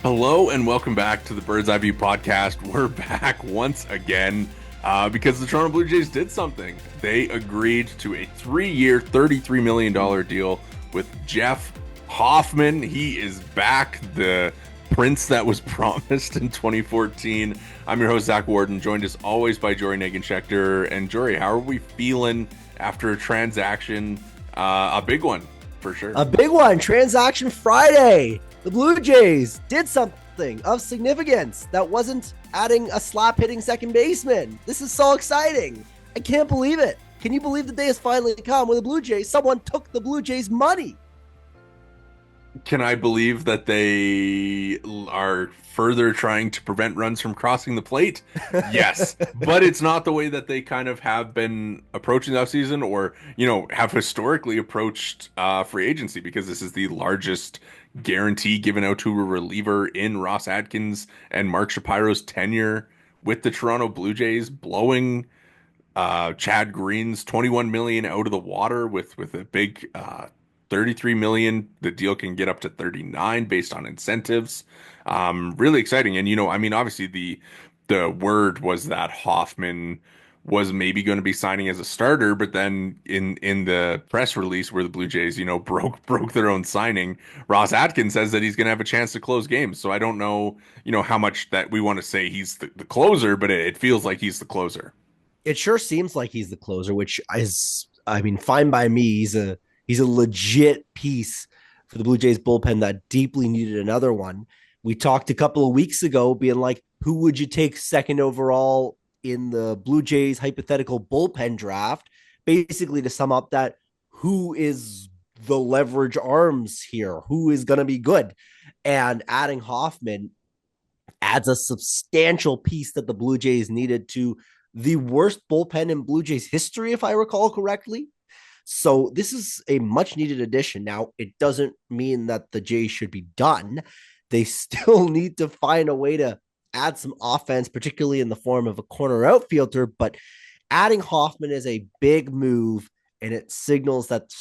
Hello and welcome back to the Bird's Eye View podcast. We're back once again because the Toronto Blue Jays did something. They agreed to a 3-year, $33 million deal with Jeff Hoffman. He is back, the prince that was promised in 2014. I'm your host, Zach Worden, joined as always by Jori Negin-Shecter. And Jori, how are we feeling after a transaction? A big one, for sure. A big one, Transaction Friday. The Blue Jays did something of significance that wasn't adding a slap-hitting second baseman. This is so exciting. I can't believe it. Can you believe the day has finally come with the Blue Jays? Someone took the Blue Jays' money. Can I believe that they are further trying to prevent runs from crossing the plate? Yes, but it's not the way that they kind of have been approaching the offseason or, have historically approached free agency, because this is the largest guarantee given out to a reliever in Ross Atkins and Mark Shapiro's tenure with the Toronto Blue Jays, blowing Chad Green's 21 million out of the water with a big 33 million. The deal can get up to 39 based on incentives. Really exciting. And obviously the word was that Hoffman was maybe going to be signing as a starter, but then in the press release where the Blue Jays, broke their own signing, Ross Atkins says that he's going to have a chance to close games. So I don't know, how much that we want to say he's the closer, but it feels like he's the closer. It sure seems like he's the closer, which is, fine by me. He's a legit piece for the Blue Jays bullpen that deeply needed another one. We talked a couple of weeks ago being like, who would you take second overall in the Blue Jays hypothetical bullpen draft? Basically, to sum up that, who is the leverage arms here? Who is going to be good? And adding Hoffman adds a substantial piece that the Blue Jays needed to the worst bullpen in Blue Jays history, if I recall correctly. So this is a much needed addition. Now, it doesn't mean that the Jays should be done. They still need to find a way to add some offense, particularly in the form of a corner outfielder. But adding Hoffman is a big move, and it signals that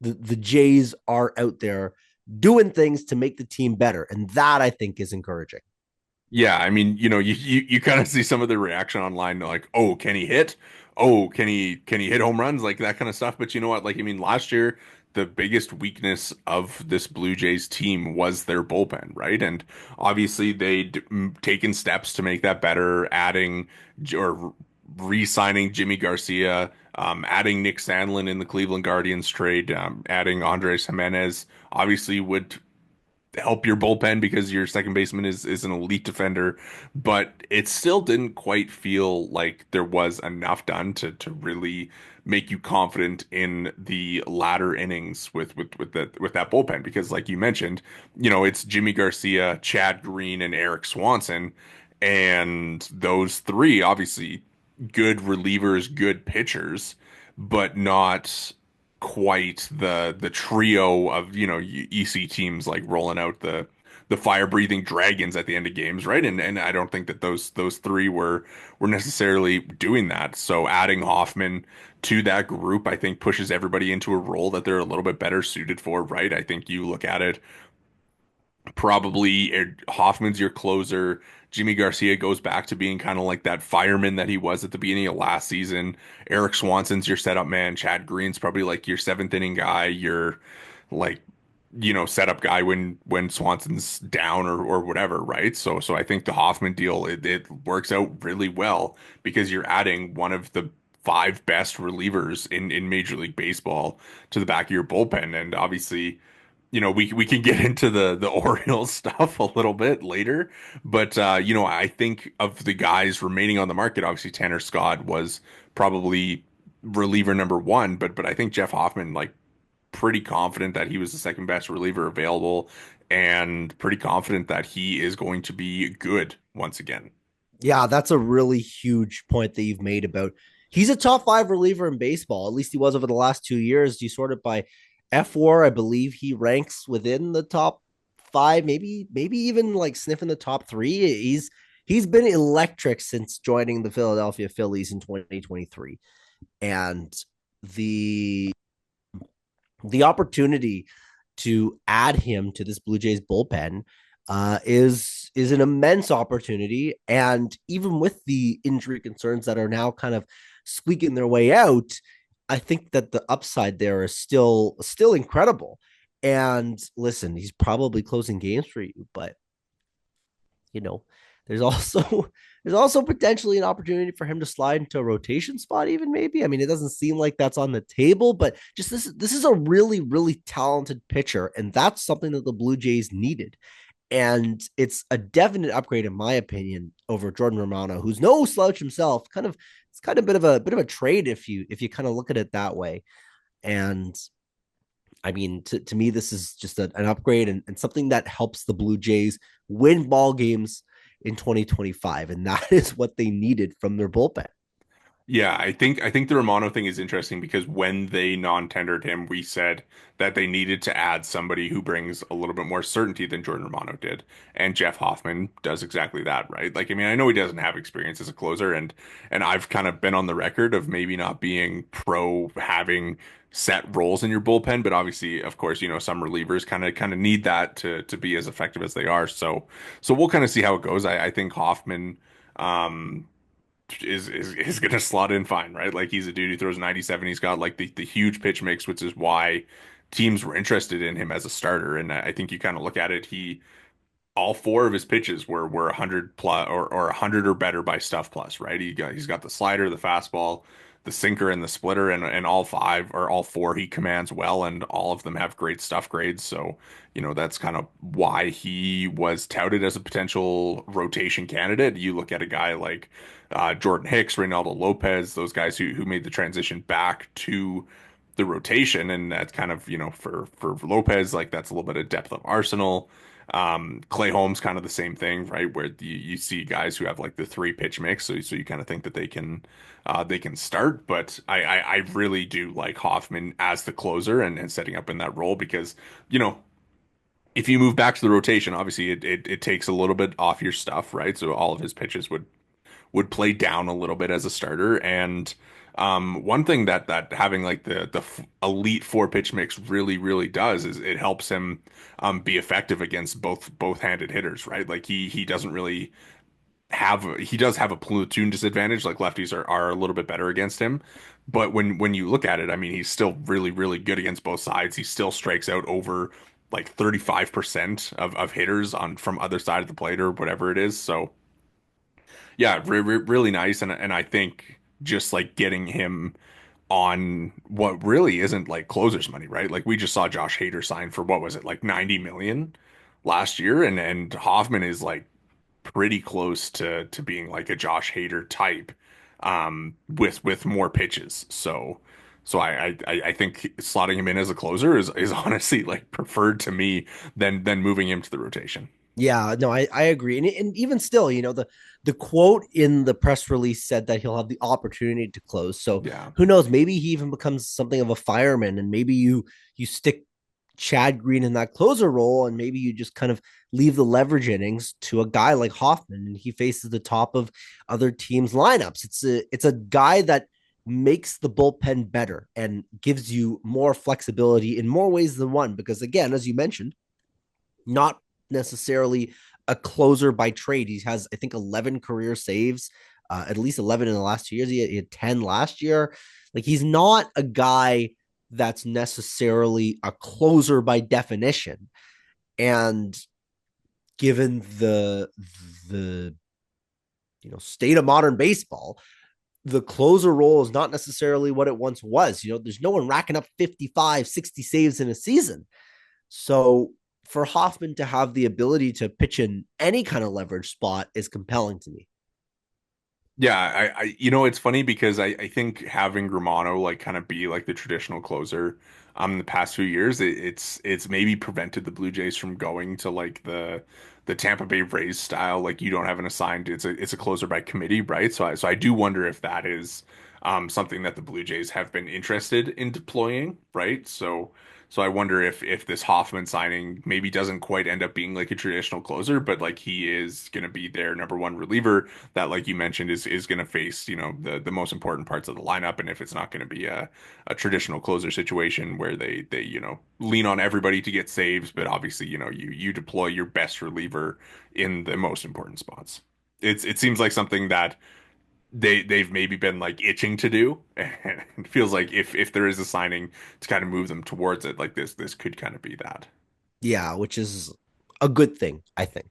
the Jays are out there doing things to make the team better. And that, I think, is encouraging. Yeah, you kind of see some of the reaction online, like, oh, can he hit? Oh, can he hit home runs? Like that kind of stuff. But you know what? Like, last year, the biggest weakness of this Blue Jays team was their bullpen, right? And obviously they'd taken steps to make that better, adding or re-signing Jimmy Garcia, adding Nick Sandlin in the Cleveland Guardians trade, adding Andres Jimenez obviously would help your bullpen because your second baseman is an elite defender, but it still didn't quite feel like there was enough done to really make you confident in the latter innings with that bullpen, because like you mentioned, it's Jimmy Garcia, Chad Green, and Eric Swanson, and those three obviously good relievers, good pitchers, but not quite the trio of you see teams like rolling out the fire breathing dragons at the end of games, right? And I don't think that those three were necessarily doing that. So adding Hoffman to that group, I think, pushes everybody into a role that they're a little bit better suited for, right? I think you look at it, probably Hoffman's your closer. Jimmy Garcia goes back to being kind of like that fireman that he was at the beginning of last season. Eric Swanson's your setup man. Chad Green's probably like your seventh inning guy. Your like setup guy when Swanson's down or whatever, right? So I think the Hoffman deal, it works out really well because you're adding one of the five best relievers in Major League Baseball to the back of your bullpen, and obviously we can get into the Orioles stuff a little bit later, but I think of the guys remaining on the market, obviously Tanner Scott was probably reliever number one, but I think Jeff Hoffman, like, pretty confident that he was the second best reliever available, and pretty confident that he is going to be good once again. Yeah, that's a really huge point that you've made about he's a top five reliever in baseball. At least he was over the last 2 years. You sort it by F4, I believe he ranks within the top five, maybe even like sniffing the top three. He's been electric since joining the Philadelphia Phillies in 2023. And the the opportunity to add him to this Blue Jays bullpen is an immense opportunity. And even with the injury concerns that are now kind of squeaking their way out, I think that the upside there is still incredible. And listen, he's probably closing games for you, but you know, there's also there's also potentially an opportunity for him to slide into a rotation spot, even maybe. I mean, it doesn't seem like that's on the table, but just this is a really talented pitcher, and that's something that the Blue Jays needed. And it's a definite upgrade, in my opinion, over Jordan Romano, who's no slouch himself. It's kind of a bit of a trade if you kind of look at it that way. And I mean, to me, this is just an upgrade and something that helps the Blue Jays win ball games in 2025. And that is what they needed from their bullpen. Yeah, I think the Romano thing is interesting because when they non-tendered him, we said that they needed to add somebody who brings a little bit more certainty than Jordan Romano did. And Jeff Hoffman does exactly that, right? Like, I mean, I know he doesn't have experience as a closer, and I've kind of been on the record of maybe not being pro having set roles in your bullpen, but obviously, of course, some relievers kind of need that to be as effective as they are. So we'll kind of see how it goes. I think Hoffman. Um, is gonna slot in fine, right? Like he's a dude who throws 97. He's got like the huge pitch mix, which is why teams were interested in him as a starter. And I think you kind of look at it, he all four of his pitches were 100 plus or 100 or better by stuff plus, right? He's got the slider, the fastball, the sinker, and the splitter, and all five or all four he commands well, and all of them have great stuff grades. So, that's kind of why he was touted as a potential rotation candidate. You look at a guy like Jordan Hicks, Reynaldo Lopez, those guys who made the transition back to the rotation, and that's kind of, for Lopez, like that's a little bit of depth of arsenal. Clay Holmes, kind of the same thing, right? Where you see guys who have like the three pitch mix, so you kind of think that they can start. But I really do like Hoffman as the closer and setting up in that role because you know if you move back to the rotation, obviously it takes a little bit off your stuff, right? So all of his pitches would play down a little bit as a starter. And one thing that having like the elite four pitch mix really does is it helps him be effective against both handed hitters, right? Like he doesn't really he does have a platoon disadvantage. Like lefties are a little bit better against him. But when you look at it, I mean, he's still really good against both sides. He still strikes out over like 35% of hitters on from other side of the plate or whatever it is. So yeah, really nice. And I think just like getting him on what really isn't like closers money, right? Like we just saw Josh Hader sign for what was it, like 90 million last year, and Hoffman is like pretty close to being like a Josh Hader type, with more pitches. So I think slotting him in as a closer is honestly like preferred to me than moving him to the rotation. Yeah, no, I agree. And even still, the quote in the press release said that he'll have the opportunity to close. So Yeah. who knows? Maybe he even becomes something of a fireman, and maybe you stick Chad Green in that closer role, and maybe you just kind of leave the leverage innings to a guy like Hoffman, and he faces the top of other teams' lineups. It's a guy that makes the bullpen better and gives you more flexibility in more ways than one. Because again, as you mentioned, not necessarily a closer by trade. He has, I think, 11 career saves, at least 11 in the last 2 years. He had 10 last year. Like he's not a guy that's necessarily a closer by definition. And given the state of modern baseball, the closer role is not necessarily what it once was. There's no one racking up 55, 60 saves in a season. So for Hoffman to have the ability to pitch in any kind of leverage spot is compelling to me. Yeah, it's funny because I think having Romano like kind of be like the traditional closer, in the past few years, it's maybe prevented the Blue Jays from going to like the Tampa Bay Rays style. Like you don't have an assigned, it's a closer by committee, right? So I do wonder if that is something that the Blue Jays have been interested in deploying, right? So I wonder if this Hoffman signing maybe doesn't quite end up being like a traditional closer, but like he is going to be their number one reliever that, like you mentioned, is going to face, the most important parts of the lineup. And if it's not going to be a traditional closer situation where they lean on everybody to get saves, but obviously, you deploy your best reliever in the most important spots. It seems like something that they've maybe been like itching to do, and it feels like if there is a signing to kind of move them towards it, like this could kind of be that. Yeah, which is a good thing, I think.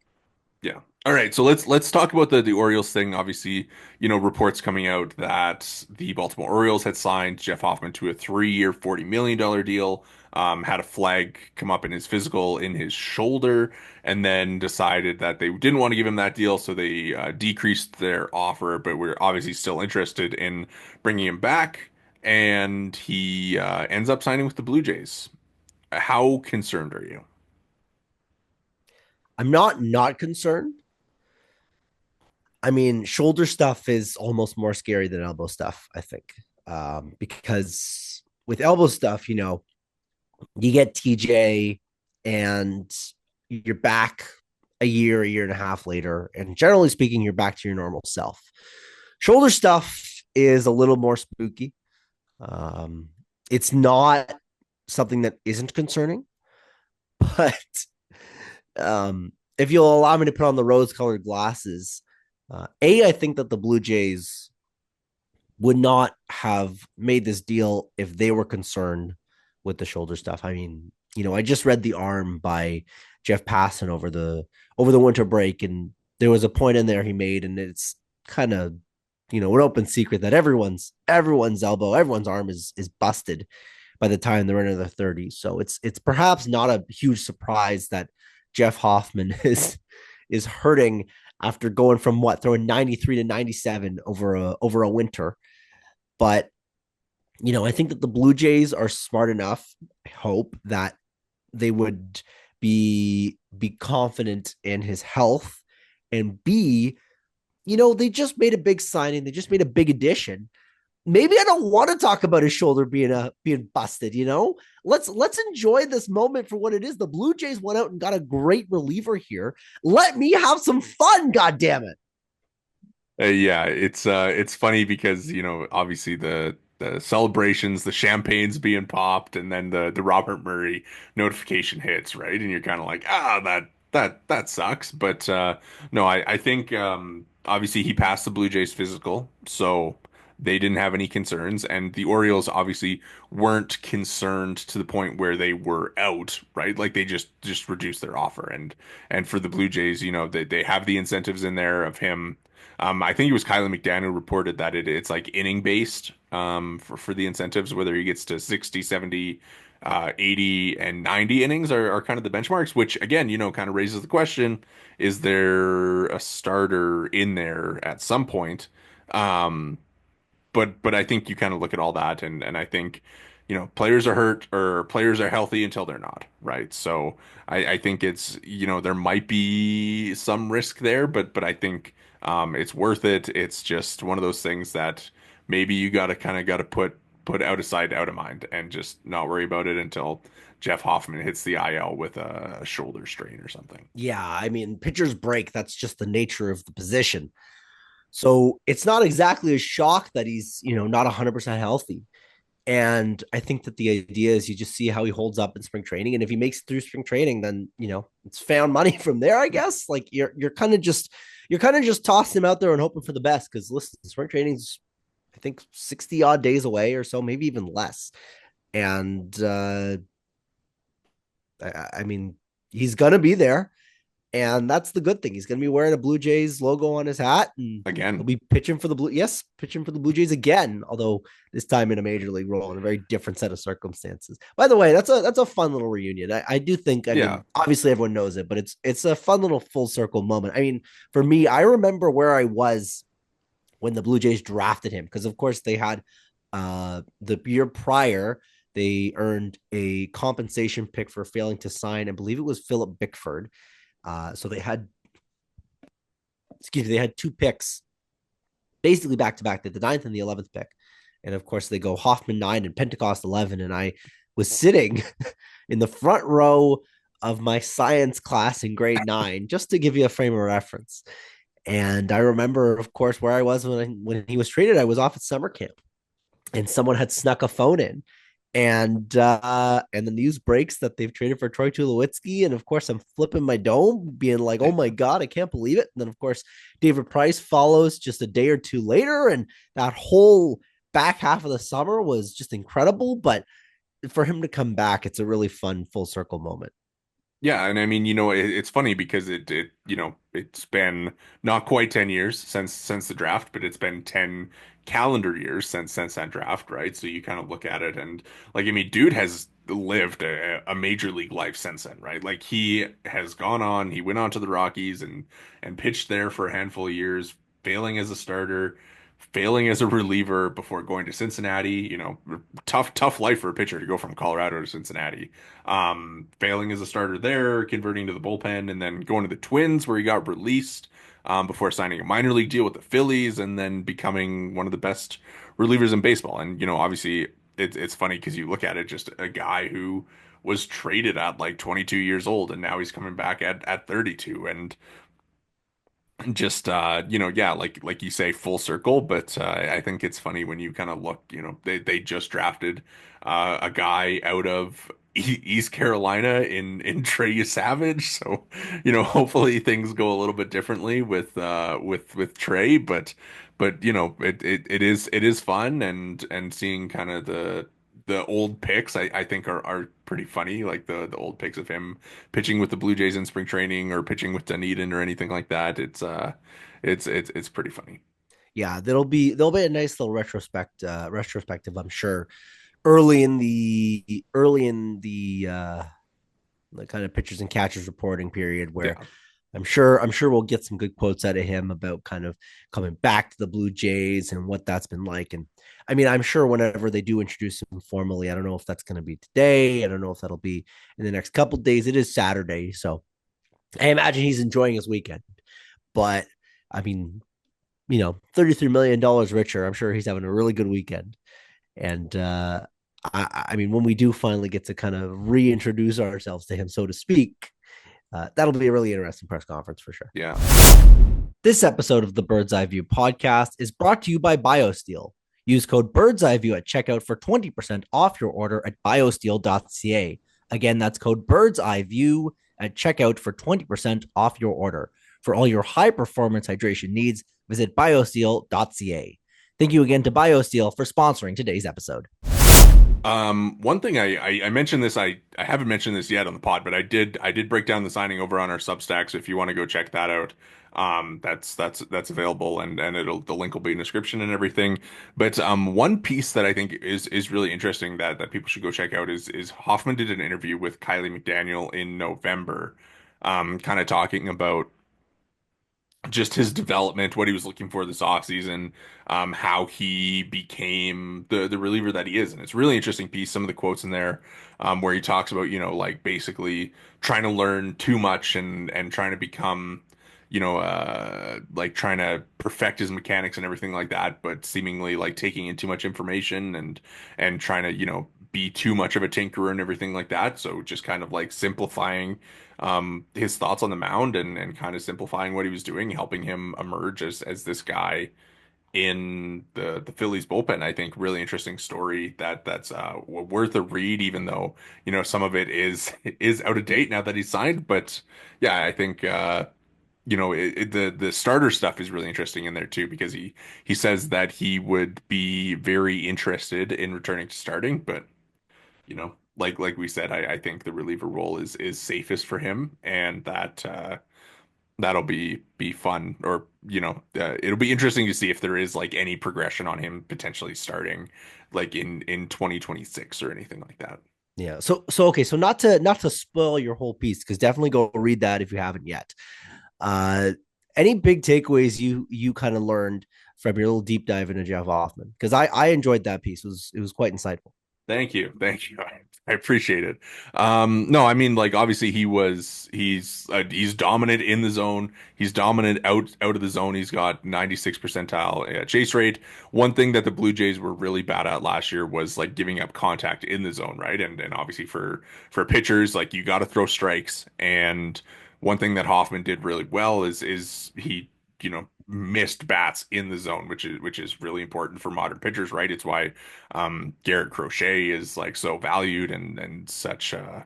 Yeah. All right, so let's talk about the Orioles thing. Obviously, reports coming out that the Baltimore Orioles had signed Jeff Hoffman to a 3-year, $40 million deal. Had a flag come up in his physical in his shoulder, and then decided that they didn't want to give him that deal, so they decreased their offer. But we're obviously still interested in bringing him back, and he ends up signing with the Blue Jays. How concerned are you? I'm not concerned. I mean, shoulder stuff is almost more scary than elbow stuff, I think. Because with elbow stuff, you get TJ and you're back a year and a half later. And generally speaking, you're back to your normal self. Shoulder stuff is a little more spooky. Um, it's not something that isn't concerning, but if you'll allow me to put on the rose colored glasses, I think that the Blue Jays would not have made this deal if they were concerned with the shoulder stuff. I mean, I just read The Arm by Jeff Passan over the winter break, and there was a point in there he made, and it's kind of an open secret that everyone's elbow, everyone's arm is busted by the time they're in their 30s. So it's perhaps not a huge surprise that Jeff Hoffman is hurting after going from throwing 93 to 97 over a winter. But I think that the Blue Jays are smart enough, I hope, that they would be confident in his health, and B, they just made a big signing, they just made a big addition. Maybe I don't want to talk about his shoulder being busted. Let's enjoy this moment for what it is. The Blue Jays went out and got a great reliever here. Let me have some fun. God damn it! Yeah, it's funny because obviously the celebrations, the champagne's being popped, and then the Robert Murray notification hits, right? And you're kind of like, that sucks. But no, I think obviously he passed the Blue Jays physical, so they didn't have any concerns, and the Orioles obviously weren't concerned to the point where they were out, right? Like they just reduced their offer, and for the Blue Jays, they have the incentives in there of him. I think it was Kylie McDaniel who reported that it's like inning based for the incentives, whether he gets to 60, 70, 80, and 90 innings are kind of the benchmarks, which again, kind of raises the question, is there a starter in there at some point? Um, but I think you kind of look at all that and I think players are hurt or players are healthy until they're not, right? So I think it's there might be some risk there, but I think it's worth it. It's just one of those things that maybe you gotta kind of gotta put out of sight, out of mind, and just not worry about it until Jeff Hoffman hits the IL with a shoulder strain or something. Yeah, I mean, pitchers break. That's just the nature of the position. So it's not exactly a shock that he's not 100% healthy. And I think that the idea is you just see how he holds up in spring training, and if he makes it through spring training, then it's found money from there. I guess like you're kind of just tossing him out there and hoping for the best because listen, spring training's I think 60 odd days away or so, maybe even less. And I mean, he's gonna be there. And that's the good thing. He's going to be wearing a Blue Jays logo on his hat, and he'll Again, be pitching for the Blue Jays again. Although this time in a major league role in a very different set of circumstances. By the way, that's a fun little reunion. I do think. I yeah, mean, obviously everyone knows it, but it's a fun little full circle moment. I mean, for me, I remember where I was when the Blue Jays drafted him because, of course, they had the year prior. They earned a compensation pick for failing to sign. I believe it was Philip Bickford. So they had two picks basically back to back, the ninth and the 11th pick. And of course, they go Hoffman 9 and Pentecost 11. And was sitting in the front row of my science class in grade 9, just to give you a frame of reference. And I remember, of course, where I was when he was traded. I was off at summer camp, and someone had snuck a phone in, and the news breaks that they've traded for Troy Tulowitzki, and of course I'm flipping my dome, being like, "Oh my god, I can't believe it!" And then of course David Price follows just a day or two later, and that whole back half of the summer was just incredible. But for him to come back, it's a really fun full circle moment. Yeah, and I mean, it's funny because it's been not quite 10 years since the draft, but it's been 10 calendar years since that draft, right? So you kind of look at it and like I mean, dude has lived a major league life since then, right? Like he has gone on, he went on to the Rockies and pitched there for a handful of years, failing as a starter, failing as a reliever before going to Cincinnati, tough life for a pitcher to go from Colorado to Cincinnati. Failing as a starter there, converting to the bullpen, and then going to the Twins where he got released before signing a minor league deal with the Phillies, and then becoming one of the best relievers in baseball. And obviously, it's funny because you look at it, just a guy who was traded at like 22 years old, and now he's coming back at 32, and just yeah, like you say, full circle. But I think it's funny when you kind of look, they just drafted a guy out of East Carolina in Trey Savage, so hopefully things go a little bit differently with Trey. But it is fun, and seeing kind of the old picks I think are pretty funny, like the old picks of him pitching with the Blue Jays in spring training or pitching with Dunedin or anything like that. It's pretty funny. Yeah, there'll be a nice little retrospective, I'm sure, early in the kind of pitchers and catchers reporting period, where Yeah. I'm sure we'll get some good quotes out of him about kind of coming back to the Blue Jays and what that's been like. And I mean, I'm sure whenever they do introduce him formally, I don't know if that's going to be today. I don't know if that'll be in the next couple of days. It is Saturday, so I imagine he's enjoying his weekend. But I mean, $33 million richer. I'm sure he's having a really good weekend. And I mean, when we do finally get to kind of reintroduce ourselves to him, so to speak, that'll be a really interesting press conference for sure. Yeah. This episode of the Bird's Eye View podcast is brought to you by BioSteel. Use code Bird's Eye View at checkout for 20% off your order at biosteel.ca. Again, that's code Bird's Eye View at checkout for 20% off your order. For all your high performance hydration needs, visit biosteel.ca. Thank you again to BioSteel for sponsoring today's episode. One thing I mentioned this, I haven't mentioned this yet on the pod, but I did break down the signing over on our Substack. So if you want to go check that out, that's available, and the link will be in the description and everything. But one piece that I think is really interesting that people should go check out is Hoffman did an interview with Kylie McDaniel in November, kind of talking about just his development, what he was looking for this offseason, how he became the reliever that he is. And it's a really interesting piece. Some of the quotes in there, where he talks about, like basically trying to learn too much and trying to become, like trying to perfect his mechanics and everything like that, but seemingly like taking in too much information and trying to, be too much of a tinkerer and everything like that. So just kind of like simplifying his thoughts on the mound and kind of simplifying what he was doing, helping him emerge as this guy in the Phillies bullpen. I think really interesting story that's worth a read, even though some of it is out of date now that he's signed. But yeah, I think the starter stuff is really interesting in there too, because he says that he would be very interested in returning to starting, but like we said, I think the reliever role is safest for him, and that'll be fun, or it'll be interesting to see if there is like any progression on him potentially starting like in 2026 or anything like that. Yeah. So okay. So not to spoil your whole piece, because definitely go read that if you haven't yet. Uh, any big takeaways you kind of learned from your little deep dive into Jeff Hoffman? Because I enjoyed that piece. It was quite insightful. Thank you. I appreciate it. No, I mean, like obviously he's dominant in the zone. He's dominant out of the zone. He's got 96 percentile chase rate. One thing that the Blue Jays were really bad at last year was like giving up contact in the zone, right? And obviously for pitchers, like you got to throw strikes. And one thing that Hoffman did really well is he missed bats in the zone, which is really important for modern pitchers, right? It's why Garrett Crochet is like so valued and such a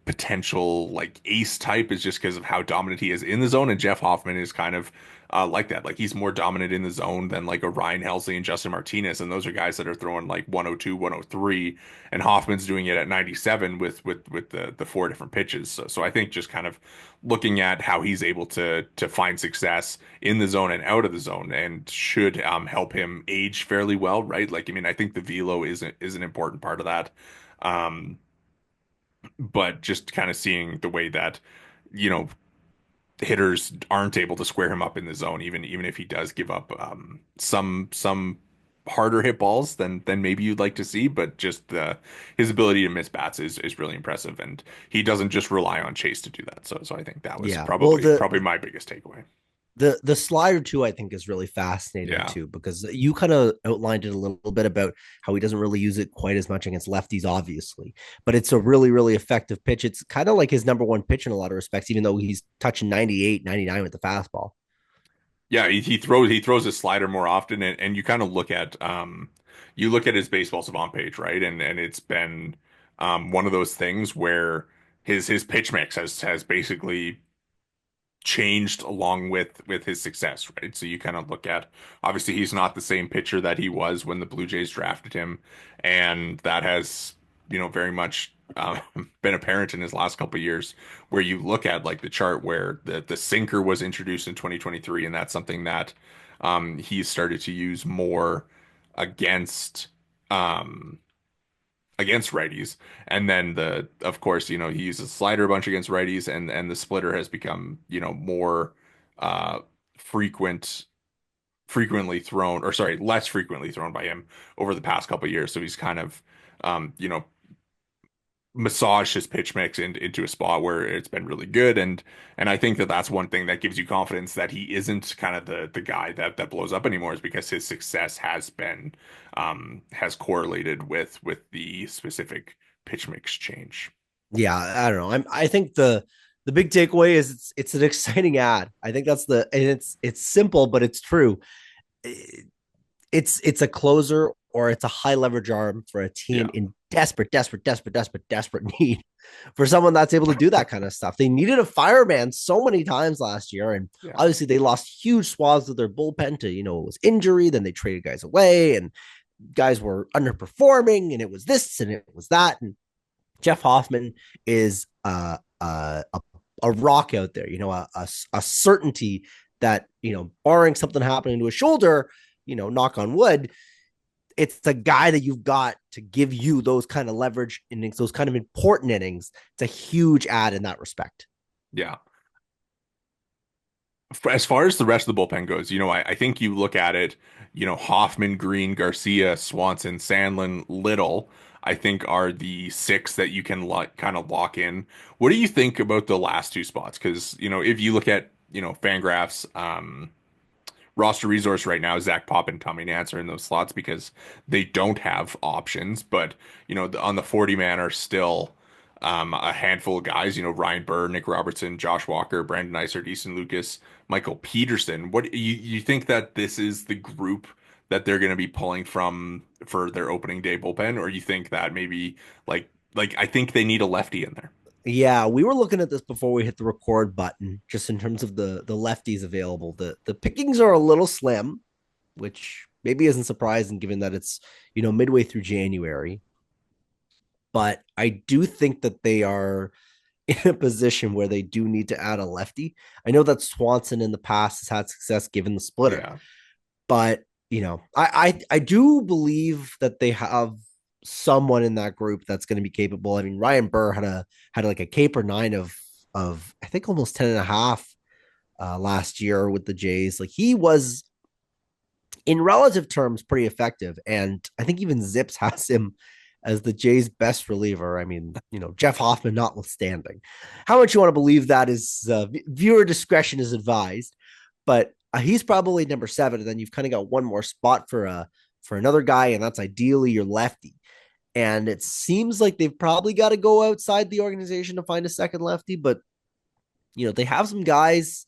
potential like ace type is just because of how dominant he is in the zone. And Jeff Hoffman is kind of like that. Like he's more dominant in the zone than like a Ryan Helsley and Justin Martinez. And those are guys that are throwing like 102, 103, and Hoffman's doing it at 97 with the four different pitches. So I think just kind of looking at how he's able to find success in the zone and out of the zone and should help him age fairly well, right? Like, I mean, I think the velo is an important part of that. Um, but just kind of seeing the way that, you know, hitters aren't able to square him up in the zone, even if he does give up some harder hit balls than maybe you'd like to see, but just his ability to miss bats is really impressive, and he doesn't just rely on Chase to do that. So I think that was Yeah. Well, probably my biggest takeaway. the slider too, I think, is really fascinating Yeah. too, because you kind of outlined it a little bit about how he doesn't really use it quite as much against lefties, obviously, but it's a really, really effective pitch. It's kind of like his number one pitch in a lot of respects, even though he's touching 98, 99 with the fastball. Yeah, he throws his slider more often, and you kind of look at his baseball savant page, right? And it's been one of those things where his pitch mix has basically changed along with his success, right? So you kind of look at obviously he's not the same pitcher that he was when the Blue Jays drafted him, and that has very much been apparent in his last couple of years. Where you look at like the chart where the sinker was introduced in 2023, and that's something that he's started to use more against. Um, against righties. And then of course, he uses slider a bunch against righties and the splitter has become, more uh frequent frequently thrown or sorry, less frequently thrown by him over the past couple of years. So he's kind of massaged his pitch mix into a spot where it's been really good and I think that that's one thing that gives you confidence that he isn't kind of the guy that blows up anymore is because his success has correlated with the specific pitch mix change. Yeah, I don't know. I think the big takeaway is it's an exciting ad. I think that's and it's simple, but it's true. It's a closer or it's a high leverage arm for a team Yeah. in desperate need for someone that's able to do that kind of stuff. They needed a fireman so many times last year, and Yeah. obviously they lost huge swaths of their bullpen to it was injury. Then they traded guys away, and guys were underperforming, and it was this and it was that. And Jeff Hoffman is a rock out there, a certainty that, barring something happening to his shoulder, knock on wood, it's the guy that you've got to give you those kind of leverage innings, those kind of important innings. It's a huge add in that respect. Yeah. As far as the rest of the bullpen goes, I think you look at it, Hoffman, Green, Garcia, Swanson, Sandlin, Little, I think are the six that you can kind of lock in. What do you think about the last two spots? Because, if you look at, Fangraphs, roster resource right now, Zach Pop and Tommy Nance are in those slots because they don't have options. But on the 40 man are still a handful of guys. Ryan Burr, Nick Robertson, Josh Walker, Brandon Isert, Easton Lucas, Michael Peterson. What you think that this is the group that they're going to be pulling from for their opening day bullpen, or you think that maybe like I think they need a lefty in there? Yeah, we were looking at this before we hit the record button, just in terms of the lefties available. The pickings are a little slim, which maybe isn't surprising given that it's midway through January. But I do think that they are in a position where they do need to add a lefty. I know that Swanson in the past has had success given the splitter, Yeah, but I do believe that they have someone in that group that's going to be capable. I mean, Ryan Burr had like a caper nine of I think almost 10 and a half last year with the Jays. Like he was in relative terms pretty effective, and I think even Zips has him as the Jays' best reliever. I mean, Jeff Hoffman notwithstanding. How much you want to believe that is viewer discretion is advised, but he's probably number 7, and then you've kind of got one more spot for another guy, and that's ideally your lefty. And it seems like they've probably got to go outside the organization to find a second lefty, but they have some guys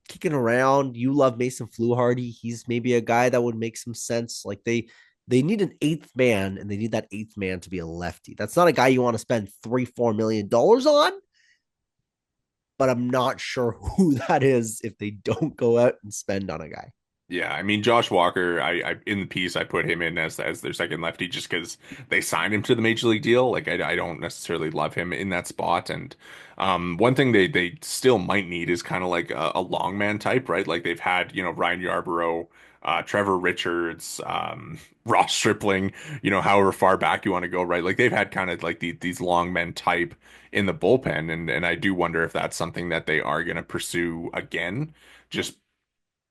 kicking around. You love Mason Fluharty. He's maybe a guy that would make some sense. Like they need an eighth man, and they need that eighth man to be a lefty. That's not a guy you want to spend $3-4 million on, but I'm not sure who that is if they don't go out and spend on a guy. Yeah, I mean Josh Walker, I in the piece I put him in as their second lefty just because they signed him to the major league deal. Like I don't necessarily love him in that spot. And one thing they still might need is kind of like a long man type, right? Like they've had, Ryan Yarbrough, Trevor Richards, Ross Stripling, however far back you want to go, right? Like they've had kind of like these long men type in the bullpen, and I do wonder if that's something that they are going to pursue again. Just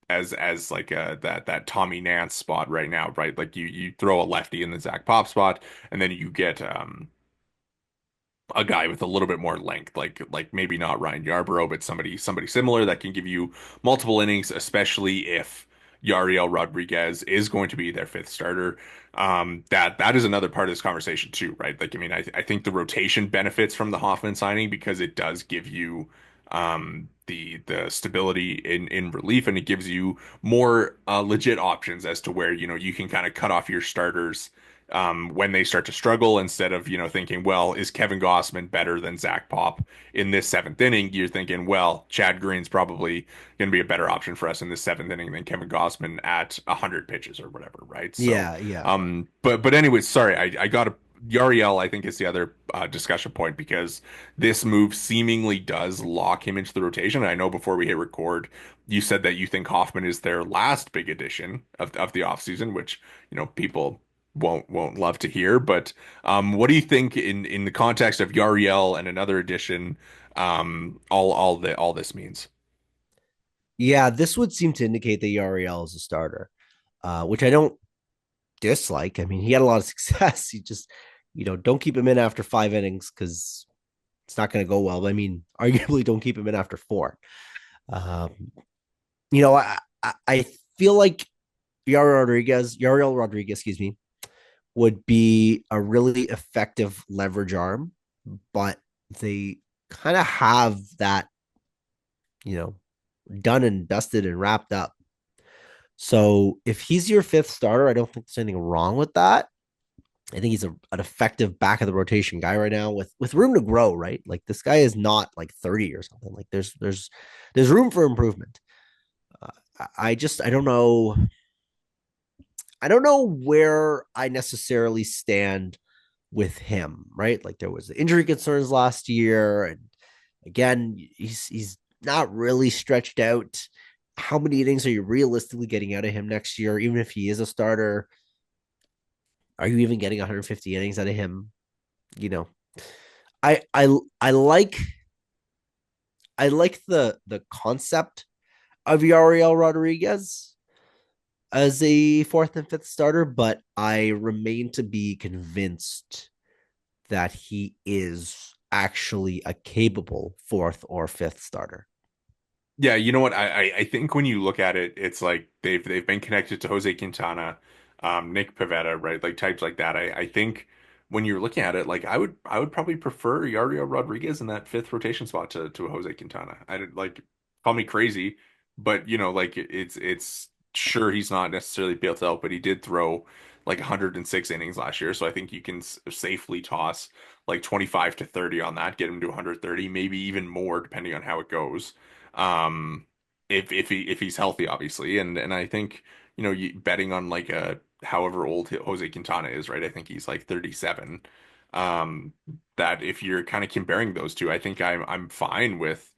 as like that Tommy Nance spot right now, right? Like you throw a lefty in the Zach Pop spot, and then you get a guy with a little bit more length, like maybe not Ryan Yarbrough, but somebody similar that can give you multiple innings, especially if Yariel Rodriguez is going to be their fifth starter. That is another part of this conversation too, right? Like, I mean, I think the rotation benefits from the Hoffman signing because it does give you the stability in relief, and it gives you more legit options as to where you can kind of cut off your starters when they start to struggle instead of, thinking, well, is Kevin Gossman better than Zach Pop in this seventh inning? You're thinking, well, Chad Green's probably going to be a better option for us in this seventh inning than Kevin Gossman at 100 pitches or whatever, right? So, Yeah, yeah. but anyways, sorry, I got a Yariel, I think is the other discussion point because this move seemingly does lock him into the rotation. And I know before we hit record, you said that you think Hoffman is their last big addition of the offseason, which, people won't love to hear. But what do you think in the context of Yariel and another addition, all this means? Yeah, this would seem to indicate that Yariel is a starter, which I don't dislike. I mean, he had a lot of success. You just, don't keep him in after 5 innings because it's not going to go well. I mean, arguably, don't keep him in after 4. Um, I feel like Yariel Rodriguez, excuse me, would be a really effective leverage arm, but they kind of have that, you know, done and dusted and wrapped up. So if he's your fifth starter, I don't think there's anything wrong with that. I think he's an effective back of the rotation guy right now with room to grow, right? Like this guy is not like 30 or something. Like there's room for improvement. I don't know. I don't know where I necessarily stand with him, right? Like there was the injury concerns last year, and again, he's not really stretched out. How many innings are you realistically getting out of him next year? Even if he is a starter, are you even getting 150 innings out of him? You know, I I I like the concept of Yariel Rodriguez as a fourth and fifth starter, but I remain to be convinced that he is actually a capable fourth or fifth starter. Yeah, you know what? I think when you look at it, it's like they've been connected to Jose Quintana, Nick Pivetta, right? Like types like that. I think when you're looking at it, like I would probably prefer Yariel Rodriguez in that fifth rotation spot to Jose Quintana. I did like call me crazy, but like it's sure he's not necessarily built out, but he did throw like 106 innings last year, so I think you can safely toss like 25 to 30 on that, get him to 130, maybe even more depending on how it goes. Um, if he's healthy, obviously, and I think betting on like a however old Jose Quintana is, right? I think he's like 37. Um, that if you're kind of comparing those two, I think I'm fine with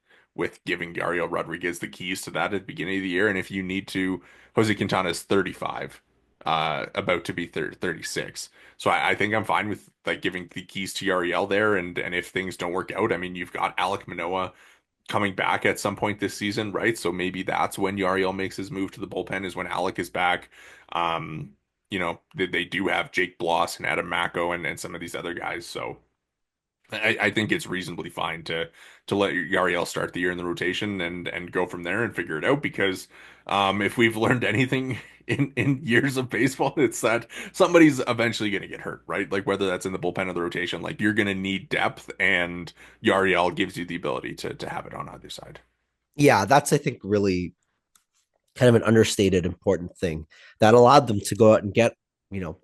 giving Yariel Rodriguez the keys to that at the beginning of the year, and if you need to, Jose Quintana is 35, about to be 36. So I think I'm fine with like giving the keys to Yariel there, and if things don't work out, I mean, you've got Alek Manoah coming back at some point this season, right? So maybe that's when Yariel makes his move to the bullpen is when Alec is back. Um, they do have Jake Bloss and Adam Mako and some of these other guys. So I think it's reasonably fine to let Yariel start the year in the rotation and go from there and figure it out because if we've learned anything in years of baseball, it's that somebody's eventually going to get hurt, right? Like whether that's in the bullpen or the rotation, like you're going to need depth, and Yariel gives you the ability to have it on either side. Yeah, that's I think really kind of an understated important thing that allowed them to go out and get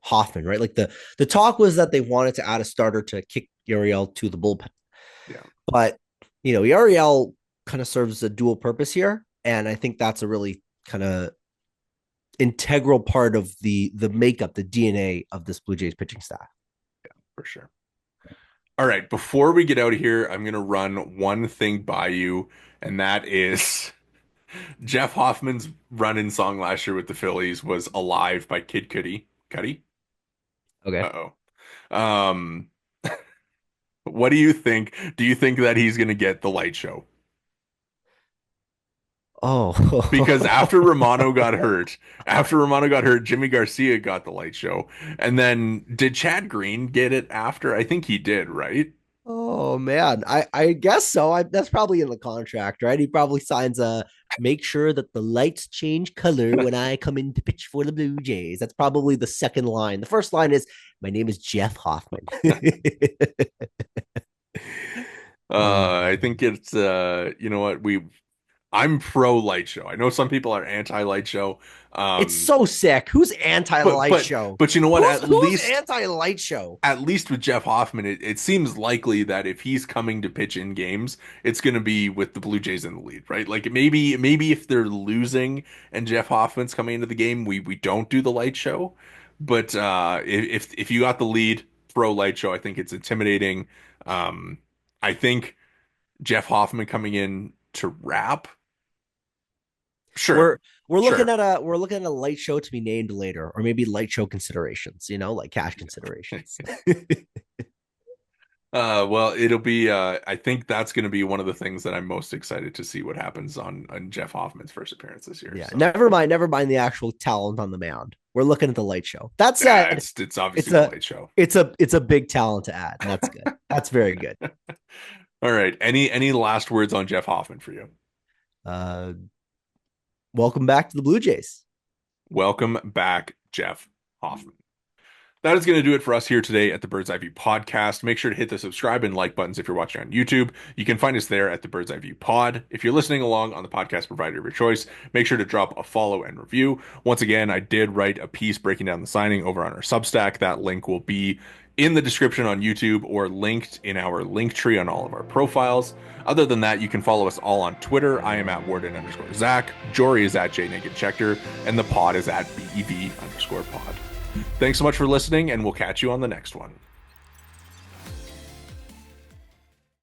Hoffman, right? Like the talk was that they wanted to add a starter to kick Uriel to the bullpen, Yeah, but Uriel kind of serves a dual purpose here, and I think that's a really kind of integral part of the makeup, the DNA of this Blue Jays pitching staff. for sure. All right, before we get out of here, I'm going to run one thing by you, and that is Jeff Hoffman's run-in song last year with the Phillies was "Alive" by Kid Cudi. Cudi? Okay. Uh-oh. Um, what do you think? Do you think that he's going to get the light show? Because Oh, after Romano got hurt, Jimmy Garcia got the light show. And then did Chad Green get it after? I think he did, right? oh man, I guess so. That's probably in the contract, right? He probably signs a make sure that the lights change color when I come in to pitch for the Blue Jays. That's probably the second line. The first line is my name is Jeff Hoffman. I think it's you know what, I'm pro light show. I know some people are anti light show. It's Um, so sick. Who's anti but light but show? but you know what? Who's anti light show? At least with Jeff Hoffman, it seems likely that if he's coming to pitch in games, it's going to be with the Blue Jays in the lead, right? Like maybe if they're losing and Jeff Hoffman's coming into the game, we don't do the light show. But if you got the lead, throw light show. I think it's intimidating. Um, I think Jeff Hoffman coming in to wrap, sure, We're we're looking sure. at a light show to be named later, or maybe light show considerations, like cash considerations. Well, it'll be. I think that's going to be one of the things that I'm most excited to see what happens on Jeff Hoffman's first appearance this year. Yeah, So, never mind the actual talent on the mound. We're looking at the light show. That yeah, said, it's it's obviously the a late show. it's a big talent to add, and that's good. That's very good. All right. Any last words on Jeff Hoffman for you? Uh, welcome back to the Blue Jays. Welcome back, Jeff Hoffman. That is going to do it for us here today at the Bird's Eye View podcast. Make sure to hit the subscribe and like buttons if you're watching on YouTube. You can find us there at the Bird's Eye View pod. If you're listening along on the podcast provider of your choice, make sure to drop a follow and review. Once again, I did write a piece breaking down the signing over on our Substack. That link will be in the description on YouTube or linked in our link tree on all of our profiles. Other than that, you can follow us all on Twitter. I am at Worden_Zach. Jori is at Jori Negin-Shecter. And the pod is at BEV_pod. Thanks so much for listening, and we'll catch you on the next one.